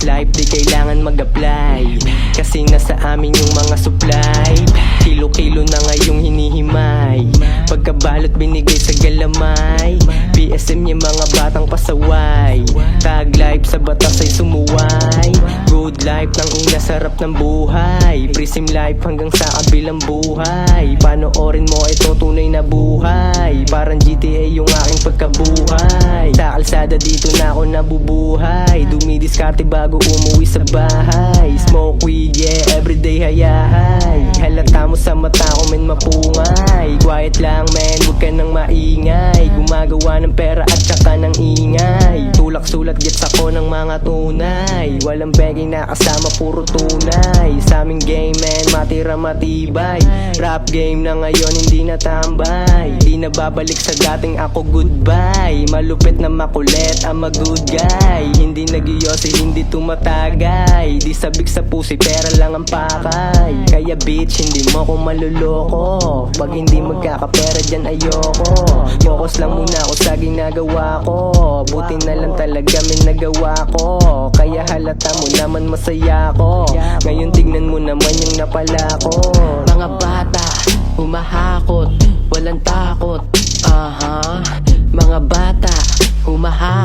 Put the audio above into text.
fast life, di kailangan mag-apply, kasi nasa amin yung mga supply. Kilo-kilo na ngayong hinihimay, pagkabalot binigay sa galamay. PSM yung mga batang pasaway, tag life sa batas ay sumuway. Good life ng ina, sarap ng buhay. Prism life hanggang sa kabilang buhay. Panoorin mo, ito tunay na buhay. Parang GTA yung aking pagkabuhay. Sa kalsada dito na ako nabubuhay, dumidiskarte bago umuwi sa bahay. Smoke weed, yeah, everyday hayahay. Halata mo sa mata ko, men, mapungay. Quiet lang, men, huwag ka nang maingay. Gumagawa ng pera at saka ng ingay. Tulak sulat, gets ako ng mga tunay. Walang begging na kasama, puro tunay. Sa aming game, men, matira matibay. Rap game na ngayon, hindi na tambay. Di na babalik sa dating ako, goodbye. Malupit na makulit, I'm a good guy. Hindi nagyosi, hindi tumatagay. Di sabik sa pusi, pera lang ang pakay. Kaya bitch, hindi mo ko maluloko. Pag hindi magkakapera dyan, ayoko. Focus lang muna ako sa ginagawa ko. Buti na lang talaga may nagawa ko. Kaya halata mo naman masaya ko. Ngayon tignan mo naman yung napala ko. Mga bata, humahakot, walang takot. Mga bata, humahakot,